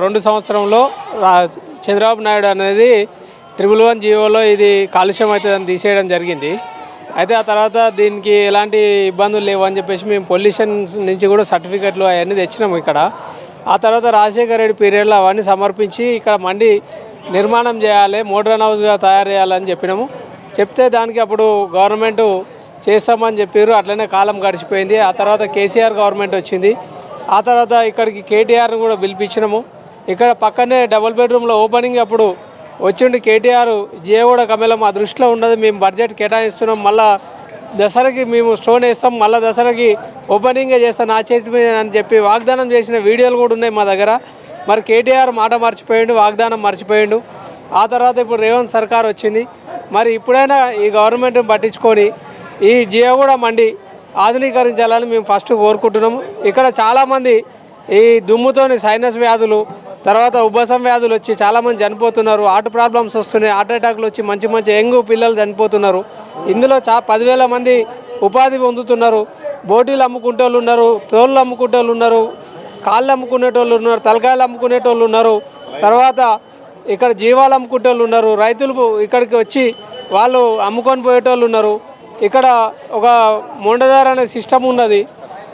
2 సంవత్సరంలో చంద్రబాబు నాయుడు అనేది 111 జీవోలో ఇది కాలుష్యం అవుతుందని తీసేయడం జరిగింది. అయితే ఆ తర్వాత దీనికి ఎలాంటి ఇబ్బందులు లేవు అని చెప్పేసి మేము పొల్యూషన్ నుంచి కూడా సర్టిఫికెట్లు అవన్నీ తెచ్చినాము ఇక్కడ. ఆ తర్వాత రాజశేఖర రెడ్డి పీరియడ్లో అవన్నీ సమర్పించి ఇక్కడ మండి నిర్మాణం చేయాలి, మోడ్రన్ హౌస్గా తయారు చేయాలని చెప్పినాము. చెప్తే దానికి అప్పుడు గవర్నమెంటు చేస్తామని చెప్పారు. అట్లనే కాలం గడిచిపోయింది. ఆ తర్వాత కేసీఆర్ గవర్నమెంట్ వచ్చింది. ఆ తర్వాత ఇక్కడికి కేటీఆర్ని కూడా పిలిపించినాము. ఇక్కడ పక్కనే డబుల్ బెడ్రూమ్లో ఓపెనింగ్ అప్పుడు వచ్చిండి కేటీఆర్ జేగూడ కమలం మా దృష్టిలో ఉన్నది, మేము బడ్జెట్ కేటాయిస్తున్నాం, మళ్ళీ దసరాకి మేము స్టోన్ వేస్తాం, మళ్ళీ దసరాకి ఓపెనింగే చేస్తాం నా చేతి మీద అని చెప్పి వాగ్దానం చేసిన వీడియోలు కూడా ఉన్నాయి మా దగ్గర. మరి కేటీఆర్ మాట మర్చిపోయిండు, వాగ్దానం మర్చిపోయిండు. ఆ తర్వాత ఇప్పుడు రేవంత్ సర్కార్ వచ్చింది. మరి ఇప్పుడైనా ఈ గవర్నమెంట్ని పట్టించుకొని ఈ జేగూడ మండి ఆధునీకరించాలని మేము ఫస్ట్ కోరుకుంటున్నాము. ఇక్కడ చాలామంది ఈ దుమ్ముతోని సైనస్ వ్యాధులు, తర్వాత ఉబ్బసం వ్యాధులు వచ్చి చాలామంది చనిపోతున్నారు. హార్ట్ ప్రాబ్లమ్స్ వస్తున్నాయి, హార్ట్ అటాక్లు వచ్చి మంచి మంచి యంగ్ పిల్లలు చనిపోతున్నారు. ఇందులో 10,000 మంది ఉపాధి పొందుతున్నారు. బోటీలు అమ్ముకునేటోళ్ళు ఉన్నారు, తోళ్ళు అమ్ముకునేటోళ్ళు ఉన్నారు, కాళ్ళు అమ్ముకునేటోళ్ళు ఉన్నారు, తలకాయలు అమ్ముకునేటోళ్ళు ఉన్నారు. తర్వాత ఇక్కడ జీవాలు అమ్ముకునేటోళ్ళు ఉన్నారు. రైతులు ఇక్కడికి వచ్చి వాళ్ళు అమ్ముకొని పోయేటోళ్ళు ఉన్నారు. ఇక్కడ ఒక మొండదార్ అనే సిస్టమ్ ఉన్నది,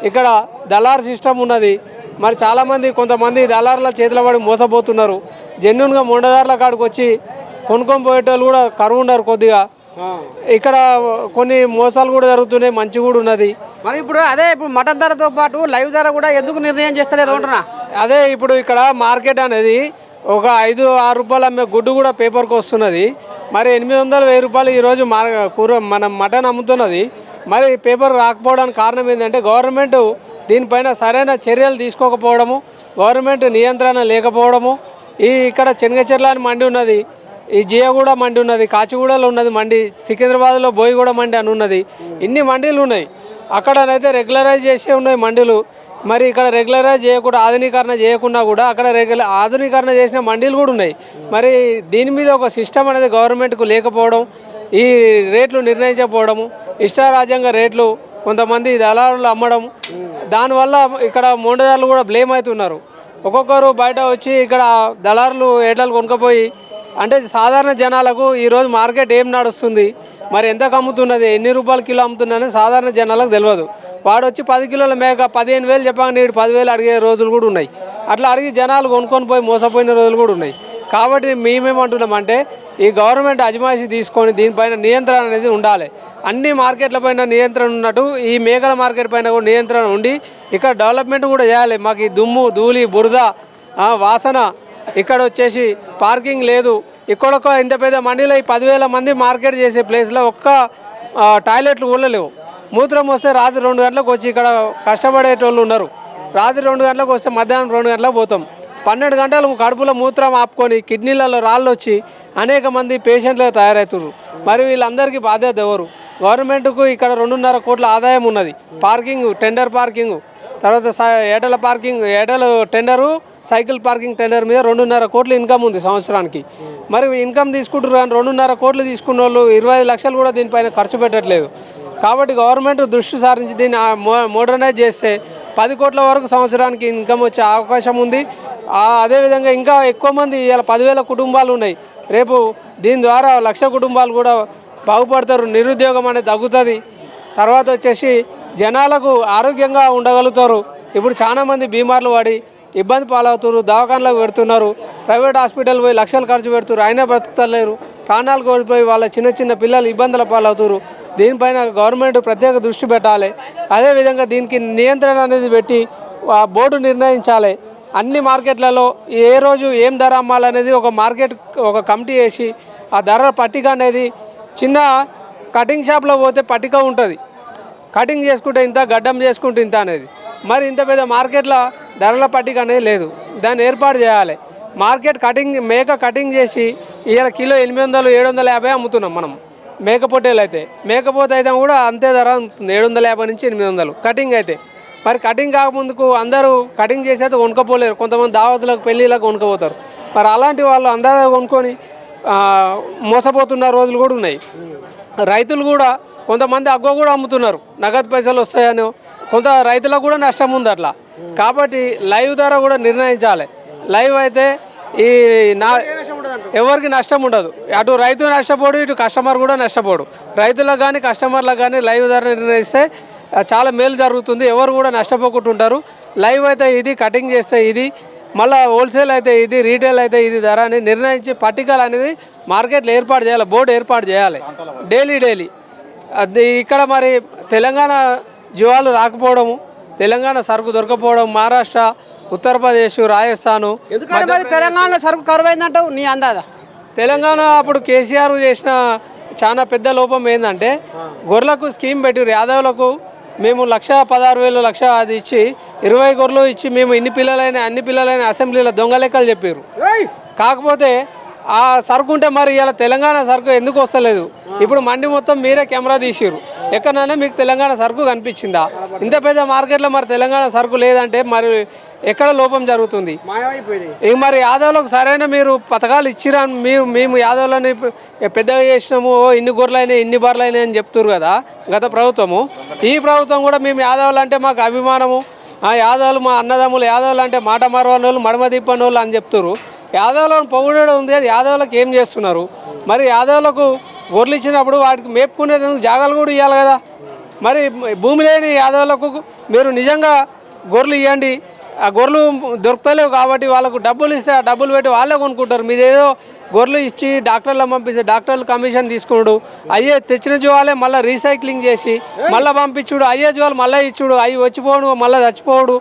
ఇక్కడ దళార్ సిస్టమ్ ఉన్నది. మరి చాలామంది కొంతమంది దళారుల చేతిలో పడి మోసపోతున్నారు. జెన్యున్గా మొండదారుల కాడికి వచ్చి కొనుక్కొని పోయేటోళ్ళు కూడా కరువు ఉన్నారు కొద్దిగా. ఇక్కడ కొన్ని మోసాలు కూడా జరుగుతున్నాయి, మంచి కూడా ఉన్నది. మరి ఇప్పుడు మటన్ ధరతో పాటు లైవ్ ధర కూడా ఎందుకు నిర్ణయం చేస్తలేరు అంటున్నా? అదే ఇప్పుడు ఇక్కడ మార్కెట్ అనేది ఒక 5-6 రూపాయలు అమ్మే గుడ్డు కూడా పేపర్కి వస్తున్నది. మరి 800-1000 రూపాయలు ఈరోజు మనం మటన్ అమ్ముతున్నది. మరి పేపర్ రాకపోవడానికి కారణం ఏంటంటే గవర్నమెంట్ దీనిపైన సరైన చర్యలు తీసుకోకపోవడము, గవర్నమెంట్ నియంత్రణ లేకపోవడము. ఇక్కడ చెనగచెర్ల అని మండి ఉన్నది, ఈ జియగూడ మండి ఉన్నది, కాచిగూడలో ఉన్నది మండి, సికింద్రాబాద్లో బోయిగూడ మండి అని ఉన్నది. ఇన్ని మండీలు ఉన్నాయి. అక్కడనైతే రెగ్యులరైజ్ చేసే ఉన్నాయి మండీలు. మరి ఇక్కడ రెగ్యులరైజ్ చేయకుండా ఆధునీకరణ చేయకుండా కూడా అక్కడ ఆధునీకరణ చేసిన మండీలు కూడా ఉన్నాయి. మరి దీని మీద ఒక సిస్టమ్ అనేది గవర్నమెంట్కు లేకపోవడం, ఈ రేట్లు నిర్ణయించకపోవడము, ఇష్టారాజ్యంగా రేట్లు కొంతమంది దళారులు అమ్మడం, దానివల్ల ఇక్కడ మోండదారులు కూడా బ్లేమ్ అవుతున్నారు. ఒక్కొక్కరు బయట వచ్చి ఇక్కడ దళారులు ఏటలు కొనుక్కపోయి అంటే సాధారణ జనాలకు ఈరోజు మార్కెట్ ఏం నడుస్తుంది, మరి ఎంతకు అమ్ముతున్నది, ఎన్ని రూపాయల కిలో అమ్ముతున్నదని సాధారణ జనాలకు తెలియదు. వాడు వచ్చి 10 కిలోల మేక 15,000 చెప్పగా నీడు 10,000 అడిగే రోజులు కూడా ఉన్నాయి. అట్లా అడిగి జనాలు కొనుక్కొని పోయి మోసపోయిన రోజులు కూడా ఉన్నాయి. కాబట్టి మేమేమంటున్నామంటే ఈ గవర్నమెంట్ అజమాయిషీ తీసుకొని దీనిపైన నియంత్రణ అనేది ఉండాలి. అన్ని మార్కెట్ల పైన నియంత్రణ ఉన్నట్టు ఈ మేకల మార్కెట్ పైన కూడా నియంత్రణ ఉండి ఇక్కడ డెవలప్మెంట్ కూడా చేయాలి. మాకు ఈ దుమ్ము, ధూళి, బురద, వాసన, ఇక్కడ వచ్చేసి పార్కింగ్ లేదు. ఇక్కడొక ఇంత పెద్ద మండీలో ఈ 10,000 మంది మార్కెట్ చేసే ప్లేస్లో ఒక్క టాయిలెట్లు కూడా లేవు. మూత్రం వస్తే రాత్రి 2 గంటలకు వచ్చి ఇక్కడ కష్టపడేటోళ్ళు ఉన్నారు. రాత్రి 2 గంటలకు వస్తే మధ్యాహ్నం 2 గంటలకు పోతాం. 12 గంటలు కడుపులో మూత్రం ఆపుకొని కిడ్నీలలో రాళ్ళు వచ్చి అనేక మంది పేషెంట్లుగా తయారవుతున్నారు. మరి వీళ్ళందరికీ బాధ్యత ఎవరు? గవర్నమెంట్కు ఇక్కడ 2.5 కోట్ల ఆదాయం ఉన్నది. పార్కింగ్, టెండర్ పార్కింగ్, తర్వాత Etela parking, Etela tender, cycle parking tender మీద 2.5 కోట్ల ఇన్కమ్ ఉంది సంవత్సరానికి. మరి ఇన్కమ్ తీసుకుంటారు కానీ 2.5 కోట్లు తీసుకున్న వాళ్ళు 25 లక్షలు కూడా దీనిపైన ఖర్చు పెట్టట్లేదు. కాబట్టి గవర్నమెంట్ దృష్టి సారించి దీన్ని మోడర్నైజ్ చేస్తే 10 కోట్ల వరకు సంవత్సరానికి ఇన్కమ్ వచ్చే అవకాశం ఉంది. అదేవిధంగా ఇంకా ఎక్కువ మంది ఇలా 10,000 కుటుంబాలు ఉన్నాయి. రేపు దీని ద్వారా 1,00,000 కుటుంబాలు కూడా బాగుపడతారు. నిరుద్యోగం అనేది తగ్గుతుంది. తర్వాత వచ్చేసి జనాలకు ఆరోగ్యంగా ఉండగలుగుతారు. ఇప్పుడు చాలామంది బీమార్లు పడి ఇబ్బంది పాలవుతారు, దవాఖానలకు పెడుతున్నారు, ప్రైవేట్ హాస్పిటల్ పోయి లక్షలు ఖర్చు పెడుతున్నారు, అయినా బ్రతుకుతలేరు, ప్రాణాలు కోల్పోయి వాళ్ళ చిన్న చిన్న పిల్లలు ఇబ్బందుల పాలవుతారు. దీనిపైన గవర్నమెంట్ ప్రత్యేక దృష్టి పెట్టాలి. అదేవిధంగా దీనికి నియంత్రణ అనేది పెట్టి బోర్డు నిర్ణయించాలి. అన్ని మార్కెట్లలో ఏ రోజు ఏం ధర అమ్మాలనేది ఒక కమిటీ వేసి ఆ ధర పట్టిక అనేది చిన్న కటింగ్ షాప్లో పోతే పట్టిక ఉంటుంది, కటింగ్ చేసుకుంటే ఇంత, గడ్డం చేసుకుంటే ఇంత అనేది. మరి ఇంత పెద్ద మార్కెట్లో ధరల పట్టిక అనేది లేదు. దాన్ని ఏర్పాటు చేయాలి. మార్కెట్ మేక కటింగ్ చేసి ఇవాళ కిలో 800-750 అమ్ముతున్నాం మనం. మేకపోటేలు అయితే, మేకపోతే అయితే కూడా అంతే ధర ఉంటుంది, 750 నుంచి 800 కటింగ్ అయితే. మరి కటింగ్ కాకముందుకు అందరూ కటింగ్ చేసి అయితే కొనుక్కపోలేరు. కొంతమంది దావతులకు, పెళ్ళిళ్ళకు కొనుక్కపోతారు. మరి అలాంటి వాళ్ళు అందాజ కొనుక్కొని మోసపోతున్న రోజులు కూడా ఉన్నాయి. రైతులు కూడా కొంతమంది అగ్గో కూడా అమ్ముతున్నారు, నగదు పైసలు వస్తాయని. కొంత రైతులకు కూడా నష్టం ఉంది అట్లా. కాబట్టి లైవ్ ధర కూడా నిర్ణయించాలి. లైవ్ అయితే ఈ నా ఎవరికి నష్టం ఉండదు. అటు రైతు నష్టపోడు, ఇటు కస్టమర్ కూడా నష్టపోడు. రైతులకు కానీ కస్టమర్లకు కానీ లైవ్ ధర నిర్ణయిస్తే చాలా మేలు జరుగుతుంది. ఎవరు కూడా నష్టపోకుండా ఉంటారు. లైవ్ అయితే ఇది, కటింగ్ చేస్తే ఇది, మళ్ళీ హోల్సేల్ అయితే ఇది, రీటైల్ అయితే ఇది ధర అని నిర్ణయించి పట్టికలు అనేది మార్కెట్లో ఏర్పాటు చేయాలి, బోర్డు ఏర్పాటు చేయాలి డైలీ. అది ఇక్కడ మరి తెలంగాణ జీవాలు రాకపోవడము, తెలంగాణ సరుకు దొరకపోవడం, మహారాష్ట్ర, ఉత్తరప్రదేశ్, రాజస్థాను. ఎందుకంటే మరి తెలంగాణలో సరుకు కరువు అయిందంటావు నీ అందాదా? తెలంగాణ అప్పుడు కేసీఆర్ చేసిన చాలా పెద్ద లోపం ఏంటంటే గొర్రెలకు స్కీమ్ పెట్టారు. యాదవులకు మేము 1,16,000 లక్ష అది ఇచ్చి 20 గొర్రెలు ఇచ్చి మేము అన్ని పిల్లలైన అసెంబ్లీలో దొంగ లెక్కలు చెప్పారు. కాకపోతే ఆ సరుకు ఉంటే మరి ఇలా తెలంగాణ సరుకు ఎందుకు వస్తలేదు? ఇప్పుడు మండి మొత్తం మీరే కెమెరా తీసిరు, ఎక్కడైనా మీకు తెలంగాణ సరుకు కనిపించిందా? ఇంత పెద్ద మార్కెట్లో మరి తెలంగాణ సరుకు లేదంటే మరి ఎక్కడ లోపం జరుగుతుంది? ఇక మరి యాదవులకు సరైన మీరు పథకాలు ఇచ్చిరా? మేము యాదవులని పెద్దగా చేసినాము, ఇన్ని గొర్రెలైనాయి, ఇన్ని బర్రెలైనాయి అని చెప్తున్నారు కదా గత ప్రభుత్వము. ఈ ప్రభుత్వం కూడా మేము యాదవులు అంటే మాకు అభిమానము, యాదవులు మా అన్నదమ్ములు, యాదవులు అంటే మాట మరవని వాళ్ళు, మడమ తిప్పని వాళ్ళు అని చెప్తున్నారు. యాదవులను పొగుడడం ఉంది, అది యాదవులకు ఏం చేస్తున్నారు? మరి యాదవులకు గొర్రెలు ఇచ్చినప్పుడు వాటికి మేపుకునేందుకు జాగాలు కూడా ఇవ్వాలి కదా. మరి భూమి లేని యాదవులకు మీరు నిజంగా గొర్రెలు ఇవ్వండి. ఆ గొర్రెలు దొరుకుతలేవు కాబట్టి వాళ్ళకు డబ్బులు ఇస్తే ఆ డబ్బులు పెట్టి వాళ్ళే కొనుక్కుంటారు. మీదేదో గొర్రెలు ఇచ్చి డాక్టర్లకు పంపిస్తే డాక్టర్లు కమిషన్ తీసుకున్నాడు, అయ్యే తెచ్చిన జీవాలే మళ్ళీ రీసైక్లింగ్ చేసి మళ్ళీ పంపించుడు, అయ్యే జీవాలు మళ్ళీ ఇచ్చుడు, అవి వచ్చిపోవడు మళ్ళీ చచ్చిపోవడు.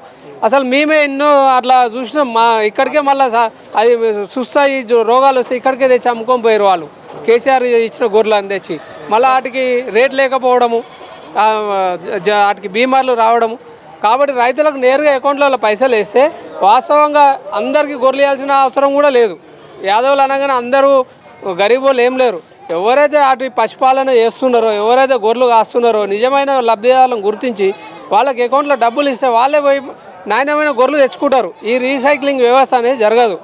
అసలు మేమే ఎన్నో అట్లా చూసినాం. మా ఇక్కడికే మళ్ళీ అది సుస్తాయి రోగాలు వస్తే ఇక్కడికే తెచ్చి అమ్ముకొని పోయారు వాళ్ళు. కేసీఆర్ ఇచ్చిన గొర్రెలను తెచ్చి మళ్ళీ వాటికి రేట్ లేకపోవడము, వాటికి బీమార్లు రావడము. కాబట్టి రైతులకు నేరుగా అకౌంట్లలో పైసలు వేస్తే వాస్తవంగా అందరికీ గొర్రెలు ఇవ్వాల్సిన అవసరం కూడా లేదు. యాదవులు అనగానే అందరూ గరీబోళ్ళు ఏం లేరు. ఎవరైతే అటు పశుపాలన చేస్తున్నారో, ఎవరైతే గొర్రెలు కాస్తున్నారో నిజమైన లబ్ధిదారులను గుర్తించి వాళ్ళకి అకౌంట్లో డబ్బులు ఇస్తే వాళ్ళే పోయి నాణ్యమైన గొర్రెలు తెచ్చుకుంటారు. ఈ రీసైక్లింగ్ వ్యవస్థ అనేది జరగదు.